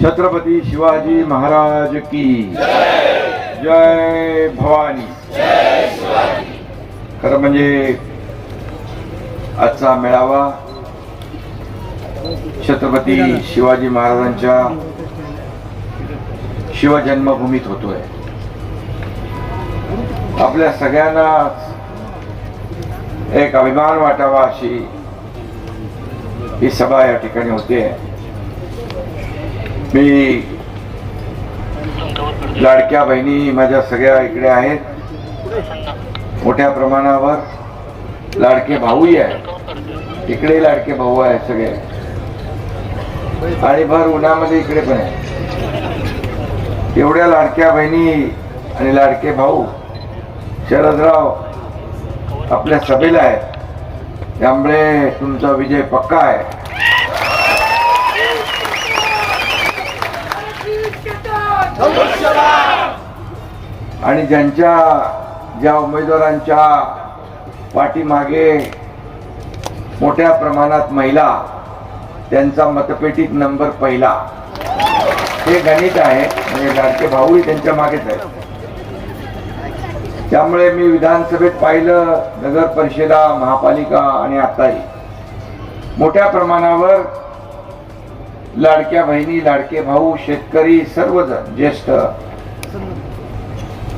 छत्रपती शिवाजी महाराज की जय भवानी। खरं म्हणजे आजचा मेळावा छत्रपती शिवाजी महाराजांच्या शिवजन्मभूमीत होतोय। आपल्या सगळ्यांना एक अभिमान वाटावा अशी ही सभा या ठिकाणी होते। मी लाडक्या बहिणी माझ्या सगळ्या इकडे आहेत, मोठ्या प्रमाणावर लाडके भाऊही आहेत, इकडे लाडके भाऊ आहेत सगळे, आणि भर उन्हामध्ये इकडे पण आहे। एवढ्या लाडक्या बहिणी आणि लाडके भाऊ शरदराव आपल्या सभेला आहेत, त्यामुळे तुमचा विजय पक्का आहे। आणि ज्या उमेदवारांच्या पाठीमागे मोठ्या प्रमाणात महिला, त्यांचा मतपेटीत नंबर पहिला, हे गणित आहे। म्हणजे लाडके भाऊही त्यांच्या मागेच आहेत। त्यामुळे मी विधानसभेत पाहिलं, नगर परिषदा, महापालिका आणि आताही मोठ्या प्रमाणावर लाडक्या बहिणी, लाडके भाऊ, शेतकरी, सर्वजण ज्येष्ठ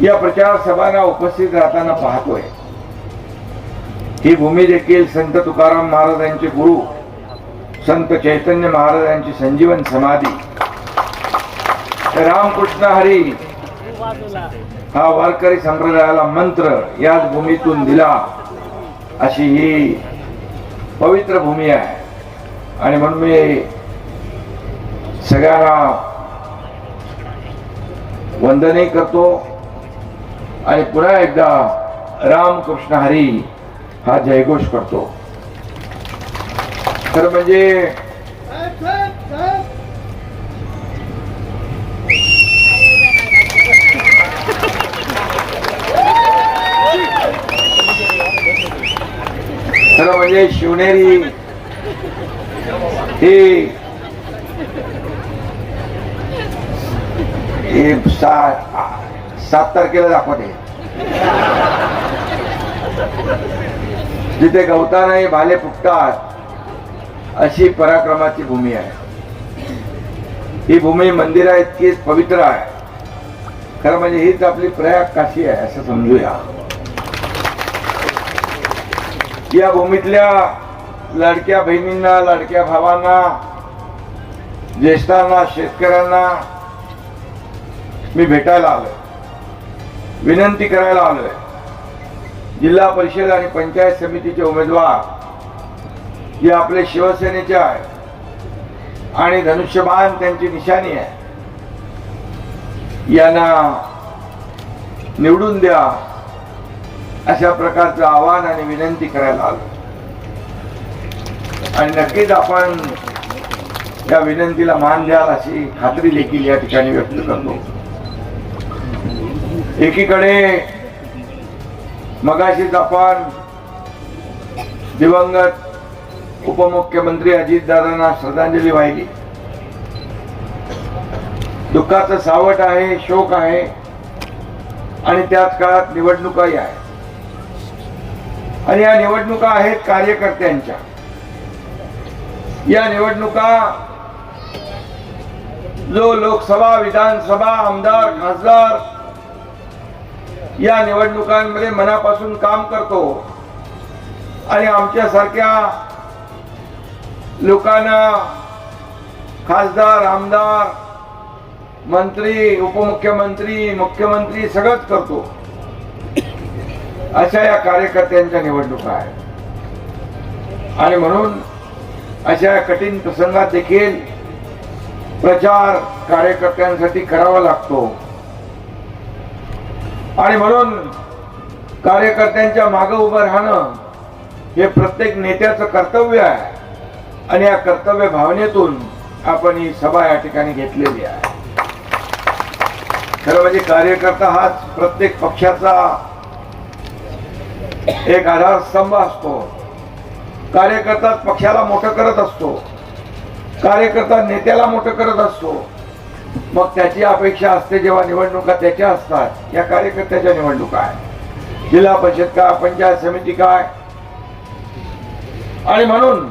या प्रचार सभांना उपस्थित राहताना पाहतोय। ही भूमी देखील संत तुकाराम महाराजांचे गुरु, संत चैतन्य महाराजांची संजीवन समाधी, रामकृष्ण हरी हा वारकरी संप्रदायाला मंत्र याच भूमीतून दिला, अशी ही पवित्र भूमी आहे। आणि म्हणून मी सगळ्यांना वंदनही करतो आणि पुन्हा एकदा रामकृष्ण हरी हा जयघोष करतो। खरं म्हणजे शिवनेरी ही 7 तारखेला दाखवते, जिथे गवताने भाले फुटतात अशी पराक्रमाची भूमी आहे। ही भूमी मंदिरा इतकीच पवित्र आहे। खरं म्हणजे हीच आपली प्रयाग काशी आहे असं समजूया। या भूमीतल्या लाडक्या बहिणींना, लाडक्या भावांना, ज्येष्ठांना, शेतकऱ्यांना मी भेटायला आलोय, विनंती करायला आलोय। जिल्हा परिषद आणि पंचायत समितीचे उमेदवार जे आपले शिवसेनेचे आहेत आणि धनुष्यबाण त्यांची निशाणी आहे, यांना निवडून द्या अशा प्रकारचं आवाहन आणि विनंती करायला आलो। आणि नक्कीच आपण या विनंतीला मान द्याल अशी खात्री देखील या ठिकाणी व्यक्त करतो। एकीकडे मगाशीच आपण दिवंगत उपमुख्यमंत्री अजितदादांना श्रद्धांजली वाहिली। दुःखाचं सावट आहे, शोक आहे, आणि त्याच काळात निवडणुकाही आहे। आणि या निवडणुका आहेत कार्यकर्त्यांच्या। या निवडणुका जो लोकसभा, विधानसभा, आमदार, खासदार या निवडणुकांमध्ये मनापासून काम करतो आणि आमच्यासारख्या लोकांना खासदार, आमदार, मंत्री, उपमुख्यमंत्री, मुख्यमंत्री सगळंच करतो, अशा या कार्यकर्त्यांच्या निवडणुका आहेत। आणि म्हणून अशा कठीण प्रसंगात देखील प्रचार कार्यकर्त्यांसाठी करावा लागतो। आणि म्हणून कार्यकर्त्यांच्या मागे उभं राहणं हे प्रत्येक नेत्याचं कर्तव्य आहे। आणि या कर्तव्य भावनेतून आपण ही सभा या ठिकाणी घेतलेली आहे। खरं म्हणजे कार्यकर्ता हाच प्रत्येक पक्षाचा एक आधारस्तंभ असतो। कार्यकर्ता पक्षाला मोठं करत असतो, कार्यकर्ता नेत्याला मोठं करत असतो, मग त्याची अपेक्षा असते जेव्हा निवडणुका त्याच्या असतात, या कार्यकर्त्याच्या निवडणुका आहे, जिल्हा परिषद काय, पंचायत समिती काय. आणि म्हणून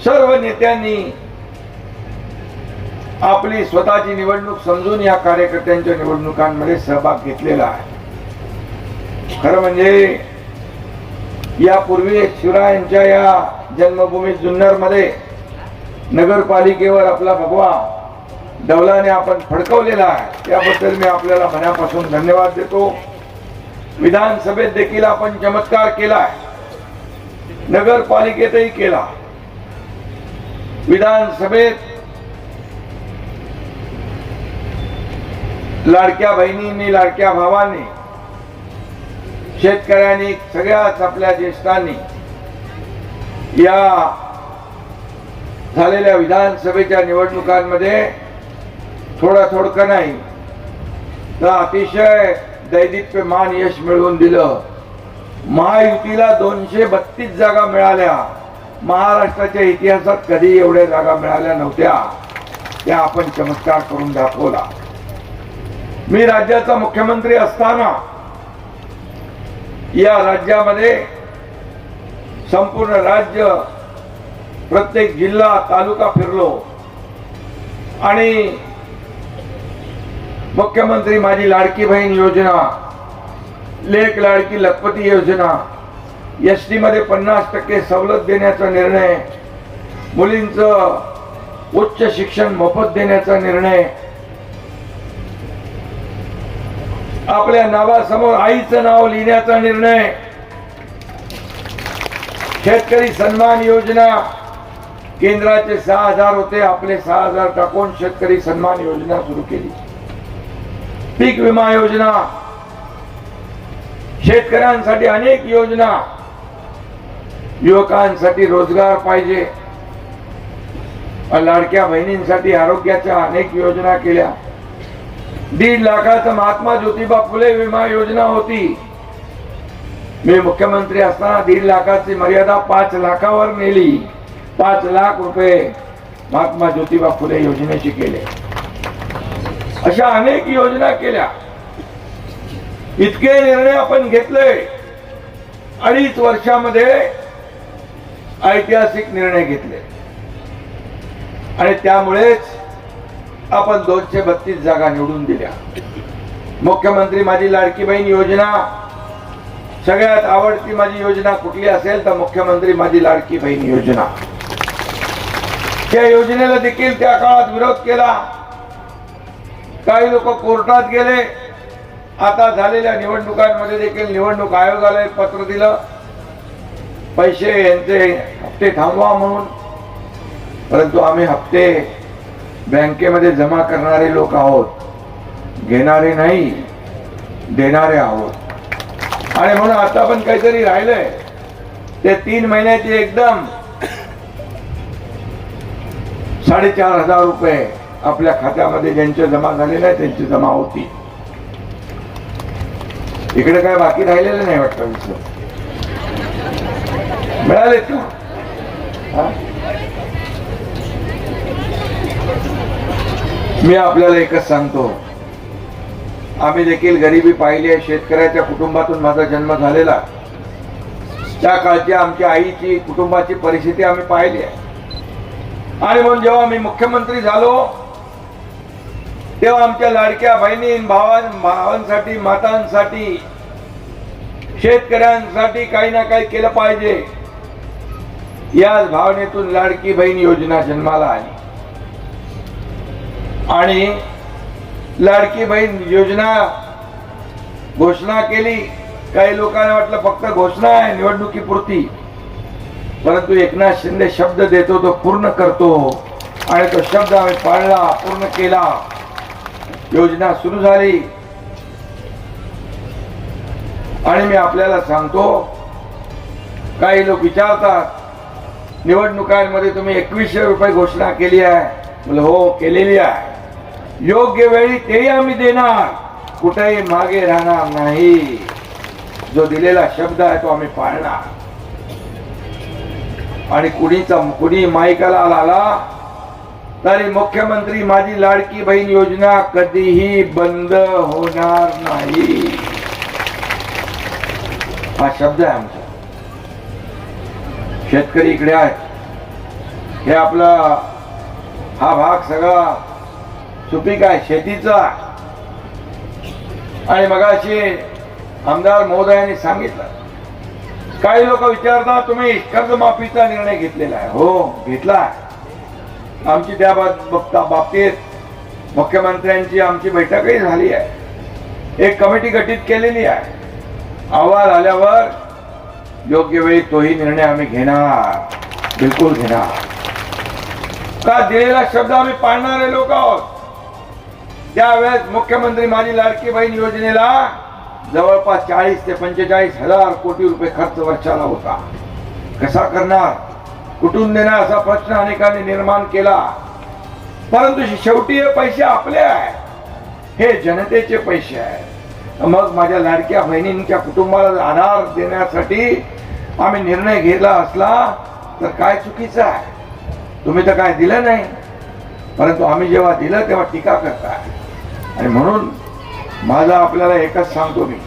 सर्व नेत्यांनी आपली स्वतःची निवडणूक समजून या कार्यकर्त्यांच्या निवडणुकांमध्ये सहभाग घेतलेला आहे. खरं म्हणजे यापूर्वी शिवरायांच्या या जन्मभूमी जुन्नर मध्ये नगरपालिकेवर आपला भगवा डौलाने आपण फडकवलेला आहे, त्याबद्दल मी आपल्याला मनापासून धन्यवाद देतो. विधानसभेत देखील आपण चमत्कार केला, नगरपालिकेतही केला. विधानसभेत लाडक्या बहिणींनी, लाडक्या भावांनी, शेतकऱ्यांनी, सगळ्याच आपल्या ज्येष्ठांनी या झालेल्या विधानसभेच्या निवडणुकांमध्ये थोडकं नाही तर अतिशय दैदिप्यमान यश मिळवून दिलं. महायुतीला 232 जागा मिळाल्या. महाराष्ट्राच्या इतिहासात कधी एवढ्या जागा मिळाल्या नव्हत्या. त्या आपण चमत्कार करून दाखवला. मी राज्याचा मुख्यमंत्री असताना या राज्यामध्ये संपूर्ण राज्य, प्रत्येक जिल्हा, तालुका फिरलो आणि मुख्यमंत्री माझी लाडकी बहीण योजना, लेक लाडकी लखपती योजना, एसटी मध्ये 50% सवलत देण्याचा निर्णय, मुलींचं उच्च शिक्षण मोफत देण्याचा निर्णय, आपल्या नावासमोर आईचं नाव लिहिण्याचा निर्णय, शेतकरी सन्मान योजना, केंद्राचे 6,000 होते, आपले 6,000 टाकून शेतकरी सन्मान योजना सुरू केली. पीक विमा योजना, शेतकऱ्यांसाठी अनेक योजना, युवकांसाठी रोजगार पाहिजे, लाडक्या बहिणींसाठी आरोग्याच्या अनेक योजना केल्या. 1.5 लाखाचा महात्मा ज्योतिबा फुले विमा योजना होती. मी मुख्यमंत्री असताना 1.5 लाखाची मर्यादा 5 लाखावर नेली. 5 लाख रुपये महात्मा ज्योतिबा फुले योजनेचे केले. अशा अनेक योजना केल्या. इतके निर्णय आपण घेतले. 2.5 वर्षामध्ये ऐतिहासिक निर्णय घेतले आणि त्यामुळेच आपण 232 जागा निवडून दिल्या. मुख्यमंत्री माझी लाडकी बहीण योजना, सगळ्यात आवडती माझी योजना कुठली असेल तर मुख्यमंत्री माझी लाडकी बहीण योजना. त्या योजनेला देखील त्या काळात विरोध केला. काही लोक कोर्टात गेले. आता झालेल्या निवडणुकांमध्ये देखील निवडणूक आयोगाला एक पत्र दिलं, पैसे यांचे हप्ते थांबवा म्हणून. परंतु आम्ही हप्ते बँकेमध्ये जमा करणारे लोक आहोत, घेणारे नाही, देणारे आहोत. आणि म्हणून आता पण काहीतरी राहिलंय ते 3 महिन्याचे एकदम 4,500 रुपये आपल्या खात्यामध्ये ज्यांचे जमा झाले नाही त्यांची जमा होती. इकडे काय बाकी राहिलेलं नाही वाटतं. मिळाले का? मी आपल्याला एकच सांगतो, आम्ही देखील गरिबी पाहिली आहे. शेतकऱ्याच्या कुटुंबातून माझा जन्म झालेला. त्या काळच्या आमच्या आईची कुटुंबाची परिस्थिती आम्ही पाहिली आहे. आणि म्हणून जेव्हा मी मुख्यमंत्री झालो तेव्हा आमच्या लाडक्या बहिणी, भावांसाठी, मातांसाठी, शेतकऱ्यांसाठी काही ना काही केलं पाहिजे, याच भावनेतून लाडकी बहीण योजना जन्माला आली. आणि लाडकी बहीण योजना घोषणा केली. काही लोकांना वाटलं फक्त घोषणा आहे निवडणुकीपुरती, परंतु एकनाथ शिंदे शब्द देतो तो पूर्ण करतो आणि तो शब्द आम्ही पाळला, पूर्ण केला. योजना सुरू झाली. आणि मी आपल्याला सांगतो, काही लोक विचारतात निवडणुकांमध्ये तुम्ही 2100 रुपये घोषणा केली आहे. म्हणजे हो, केलेली आहे. योग्य वेळी तेही आम्ही देणार, कुठेही मागे राहणार नाही. जो दिलेला शब्द आहे तो आम्ही पाळणार. आणि कुणी माईकाला आला तरी मुख्यमंत्री माझी लाडकी बहीण योजना कधीही बंद होणार नाही, हा शब्द आहे आमचा. शेतकरी इकडे आहेत, हे आपला हा भाग सगळा सुपीक आहे, शेतीचा. आणि मगाशी आमदार महोदयांनी सांगितलं, काही लोक विचारतात तुम्ही कर्जमाफीचा निर्णय घेतलेला आहे. हो घेतला. आमची त्या बाबतीत मुख्यमंत्र्यांची आमची बैठकही झाली आहे, एक कमिटी गठीत केलेली आहे. अहवाल आल्यावर योग्य वेळी तोही निर्णय आम्ही घेणार, बिलकुल घेणार. का दिलेला शब्द आम्ही पाळणारे लोक आहोत. त्यावेळेस मुख्यमंत्री माझी लाडकी बहीण योजनेला जवळपास 40 ते 45 हजार कोटी रुपये खर्च वर्षाला होता. कसा करणार, कुठून देणार असा प्रश्न अनेकांनी निर्माण केला. परंतु शेवटी हे पैसे आपले आहेत, हे जनतेचे पैसे आहेत. मग माझ्या लाडक्या बहिणींच्या कुटुंबाला आधार देण्यासाठी आम्ही निर्णय घेतला असला तर काय चुकीचं आहे. तुम्ही तर काय दिलं नाही, परंतु आम्ही जेव्हा दिलं तेव्हा टीका करताय. आणि म्हणून माझा आपल्याला एकच सांगतो मी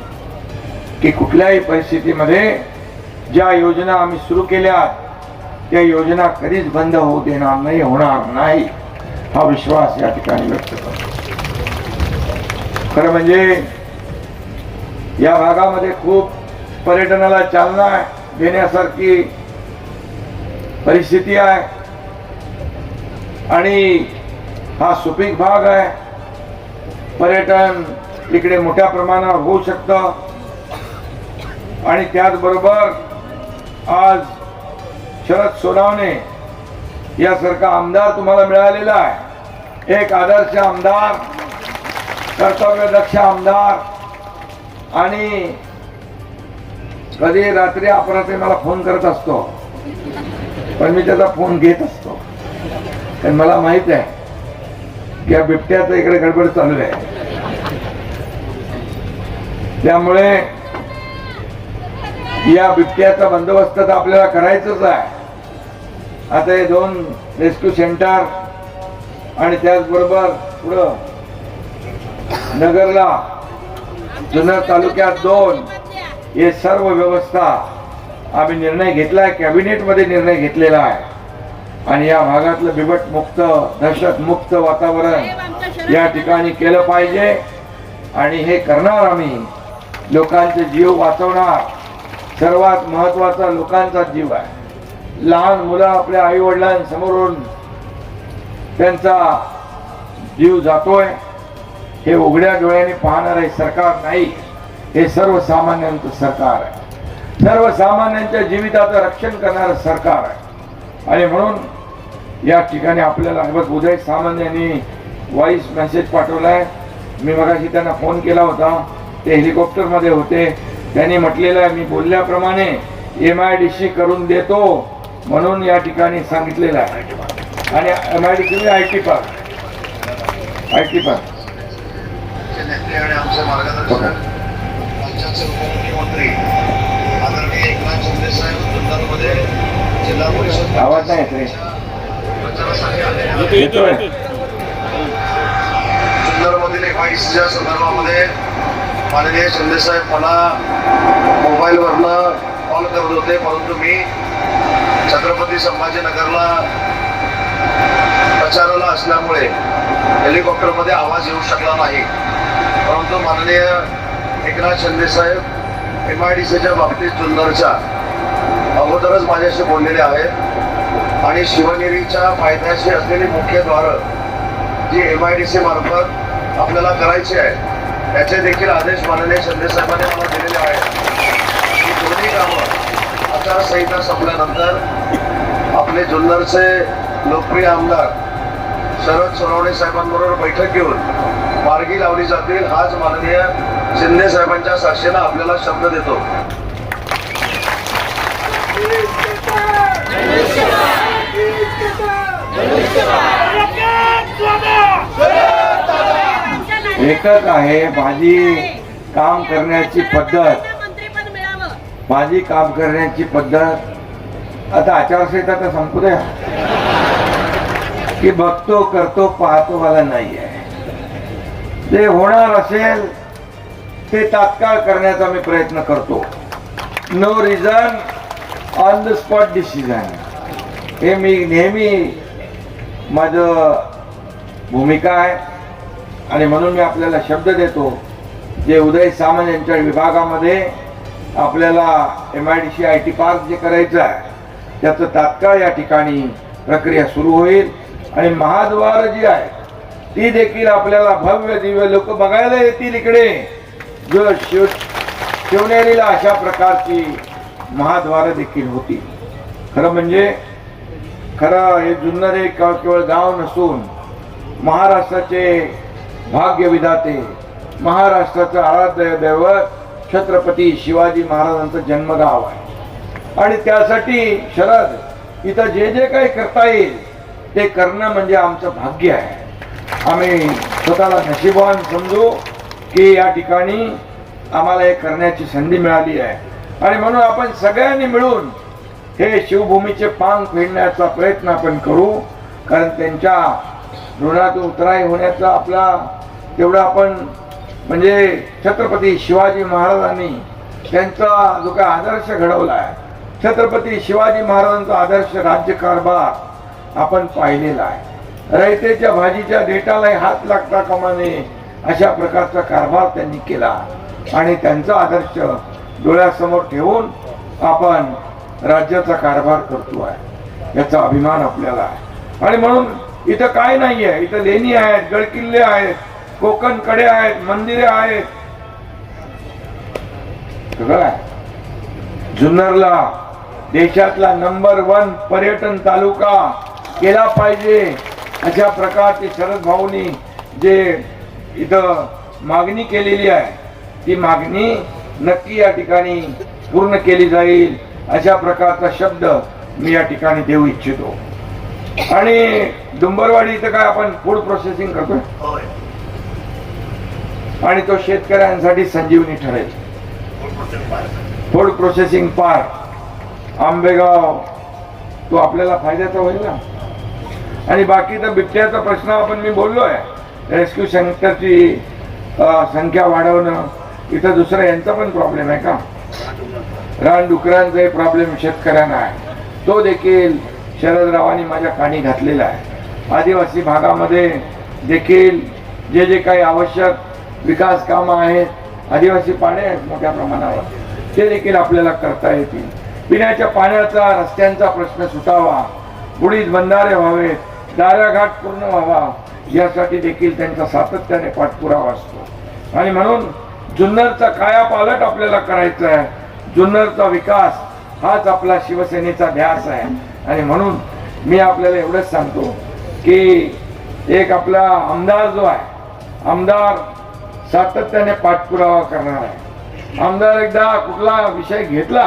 की कुठल्याही परिस्थितीमध्ये ज्या योजना आम्ही सुरू केल्या त्या योजना कधीच बंद होऊ देणार नाही, होणार नाही, हा विश्वास या ठिकाणी व्यक्त करतो. खरं म्हणजे या भागामध्ये खूप पर्यटनाला चालना देण्यासारखी परिस्थिती आहे आणि हा सुपीक भाग आहे. पर्यटन इकडे मोठ्या प्रमाणावर होऊ शकतं. आणि त्याचबरोबर आज शरद सोनवणे यासारखा आमदार तुम्हाला मिळालेला आहे, एक आदर्श आमदार, कर्तव्यदक्ष आमदार. आणि कधी रात्री अपरात्री मला फोन करत असतो, पण मी त्याचा फोन घेत असतो, कारण मला माहित आहे की या बिबट्याचं इकडे गडबड चालू आहे. त्यामुळे या बिबट्याचा बंदोबस्त तर आपल्याला करायचंच आहे. आता हे 2 रेस्क्यू सेंटर आणि त्याचबरोबर पुढं नगरला, जुन्नर तालुक्यात 2, हे सर्व व्यवस्था आम्ही निर्णय घेतलाय, कॅबिनेट मध्ये निर्णय घेतलेला आहे. आणि या भागातलं बिबट मुक्त, दहशत मुक्त वातावरण या ठिकाणी केलं पाहिजे. आणि हे करणार आम्ही, लोकांचे जीव वाचवणार. सर्वात महत्वाचा लोकांचा जीव आहे. लहान मुलं आपल्या आई वडिलांसमोरून त्यांचा जीव जातोय, हे उघड्या डोळ्याने पाहणारे सरकार नाही, हे सर्वसामान्यांचं सरकार आहे. सर्वसामान्यांच्या जीविताचं रक्षण करणारं सरकार आहे. आणि म्हणून या ठिकाणी आपल्याला उदय सामंत यांनी व्हॉइस मेसेज पाठवलाय. मी मगाशी त्यांना फोन केला होता, ते हेलिकॉप्टर मध्ये होते. त्यांनी म्हटलेलं आहे, मी बोलल्याप्रमाणे MIDC करून देतो म्हणून या ठिकाणी सांगितलेलं आहे. आणि MIDC IT पार्क आमचे मार्गदर्शक राज्याचे उपमुख्यमंत्री आदरणीय एकनाथ शिंदे साहेब जुन्नरमध्ये जिल्हा परिषद आवाज नाही येत. प्रचारासाठी आले. जुन्नरमधील MIDCच्या संदर्भामध्ये माननीय शिंदे साहेब मला मोबाईलवरनं कॉल करत होते, परंतु मी छत्रपती संभाजीनगरला प्रचाराला असल्यामुळे हेलिकॉप्टरमध्ये आवाज येऊ शकला नाही. परंतु माननीय एकनाथ शिंदे साहेब MIDCच्या बाबतीत जुन्नरच्या अगोदरच माझ्याशी बोललेले आहेत. आणि शिवनेरीच्या फायद्याची असलेली मुख्य द्वारं जी MIDC मार्फत आपल्याला करायची आहे, त्याचे देखील आदेश माननीय शिंदे साहेबांनी मला दिलेले आहेत. ही दोन्ही कामं आचारसंहिता संपल्यानंतर आपले जुन्नरचे लोकप्रिय आमदार शरद सोनवणे साहेबांबरोबर बैठक घेऊन मार्गी लावली जातील, हाच माननीय शिंदे साहेबांच्या साक्षीने आपल्याला शब्द देतो. एकच आहे माझी काम करण्याची पद्धत, माझी काम करण्याची पद्धत. आता आचारसंहिता तर संपू द्या. की बघतो करतो पाहतो मला नाही आहे. जे होणार असेल ते तात्काळ करण्याचा मी प्रयत्न करतो. No reason on the spot decision, हे मी नेहमी माझं भूमिका आहे. आणि म्हणून मी आपल्याला शब्द देतो, जे उदय सामंत यांच्या विभागामध्ये आपल्याला MIDC IT पार्क जे करायचं आहे त्याचं तात्काळ या ठिकाणी प्रक्रिया सुरू होईल. आणि महाद्वार जी आहे ती देखील आपल्याला भव्य दिव्य लोक बघायला येतील इकडे. जो शिवनेरीला अशा प्रकारची महाद्वार देखील होती. खरं म्हणजे हे जुन्नर हे केवळ गाव नसून महाराष्ट्राचे भाग्य विधाते, महाराष्ट्राचं आराध्य दैवत छत्रपती शिवाजी महाराजांचं जन्मगाव आहे. आणि त्यासाठी शरद इथं जे जे काही करता येईल ते करणं म्हणजे आमचं भाग्य आहे. आम्ही स्वतःला नशीबवान समजू की या ठिकाणी आम्हाला हे करण्याची संधी मिळाली आहे. आणि म्हणून आपण सगळ्यांनी मिळून हे शिवभूमीचे पांग फेडण्याचा प्रयत्न आपण करू. कारण त्यांच्या ऋणातून उतराई होण्याचा आपला तेवढा आपण म्हणजे छत्रपती शिवाजी महाराजांनी त्यांचा जो काय आदर्श घडवला आहे, छत्रपती शिवाजी महाराजांचा आदर्श राज्यकारभार आपण पाहिलेला आहे. रयतेच्या भाजीच्या देठालाही हात लागता कामा नये अशा प्रकारचा कारभार त्यांनी केला. आणि त्यांचा आदर्श डोळ्यासमोर ठेवून आपण राज्याचा कारभार करतो आहे, याचा अभिमान आपल्याला आहे. आणि म्हणून इथं काय नाही आहे, इथं लेणी आहेत, गडकिल्ले आहेत, कोकण कडे आहेत, मंदिरे आहेत, सगळं आहे. जुन्नरला देशातला नंबर 1 पर्यटन तालुका केला पाहिजे अशा प्रकारची शरद भाऊनी जे इथं मागणी केलेली आहे ती मागणी नक्की या ठिकाणी पूर्ण केली जाईल अशा प्रकारचा शब्द मी या ठिकाणी देऊ इच्छितो. आणि डुंबरवाडी इथं काय आपण फूड प्रोसेसिंग करतोय आणि तो शेतकऱ्यांसाठी संजीवनी ठरेल. फूड प्रोसेसिंग पार्क आंबेगाव तो आपल्याला फायद्याचा होईल ना. आणि बाकीचा बिबट्याचा प्रश्न आपण मी बोललोय, रेस्क्यू सेंटरची संख्या वाढवणं. इथं दुसरा यांचा पण प्रॉब्लेम आहे का, रानडुकरांचाही प्रॉब्लेम शेतकऱ्यांना आहे, तो देखील शरदरावांनी माझ्या कानी घातलेला आहे. आदिवासी भागामध्ये देखील जे जे काही आवश्यक विकास कामं आहेत, आदिवासी पाणे आहेत मोठ्या प्रमाणावर, ते देखील आपल्याला करता येतील. पिण्याच्या पाण्याचा रस्त्यांचा प्रश्न सुटावा, बुडीत बंधारे व्हावे, दाराघाट पूर्ण व्हावा, यासाठी देखील त्यांचा सातत्याने पाठपुरावा असतो. आणि म्हणून जुन्नरचा कायापालट आपल्याला करायचा आहे. जुन्नरचा विकास हाच आपला शिवसेनेचा ध्यास आहे. आणि म्हणून मी आपल्याला एवढंच सांगतो की एक आपला आमदार जो आहे, आमदार सातत्याने पाठपुरावा करणार आहे. आमदार एकदा कुठला विषय घेतला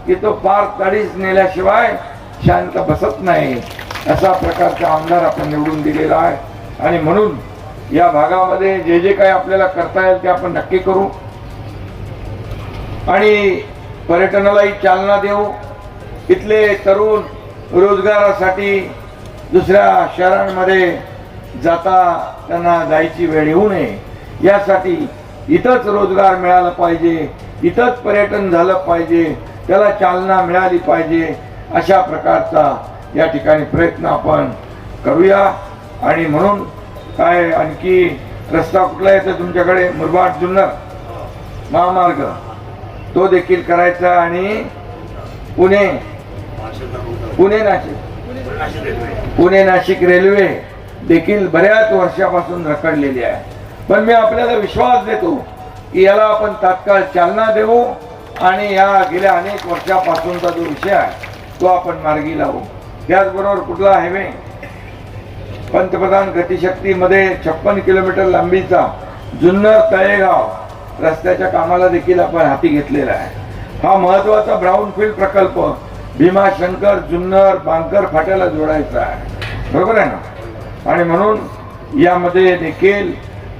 की तो पार ताडीच नेल्याशिवाय शांत बसत नाही, असा प्रकारचा आमदार आपण निवडून दिलेला आहे. आणि म्हणून या भागामध्ये जे जे काही आपल्याला करता येईल ते आपण नक्की करू. आणि पर्यटनालाही चालना देऊ. इथले तरुण रोजगारासाठी दुसऱ्या शहरांमध्ये जाता त्यांना जायची वेळ येऊ नये, यासाठी इथंच रोजगार मिळाला पाहिजे, इथंच पर्यटन झालं पाहिजे, त्याला चालना मिळाली पाहिजे, अशा प्रकारचा या ठिकाणी प्रयत्न आपण करूया. आणि म्हणून काय आणखी रस्ता कुठला येतो तुमच्याकडे, मुरबाड जुन्नर महामार्ग तो देखील करायचा. आणि पुणे नाशिक रेल्वे देखील बऱ्याच वर्षापासून रखडलेली आहे. पण मी आपल्याला विश्वास देतो की याला आपण तात्काळ चालना देऊ आणि या गेल्या अनेक वर्षापासूनचा जो विषय आहे तो आपण मार्गी लावू. त्याचबरोबर कुठला हायवे, पंतप्रधान गतिशक्तीमध्ये 56 किलोमीटर लांबीचा जुन्नर तळेगाव रस्त्याच्या कामाला देखील आपण हाती घेतलेला आहे. हा महत्वाचा ब्राऊनफील्ड प्रकल्प भीमाशंकर जुन्नर बांकर फाट्याला जोडायचा आहे, बरोबर आहे ना. आणि म्हणून यामध्ये देखील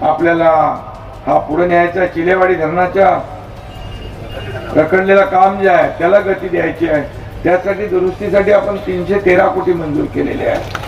आपल्याला हा पुढे न्यायचा. चिलेवाडी धरणाच्या रखडलेलं काम जे आहे त्याला गती द्यायची आहे. त्यासाठी दुरुस्तीसाठी आपण 313 कोटी मंजूर केलेले आहे.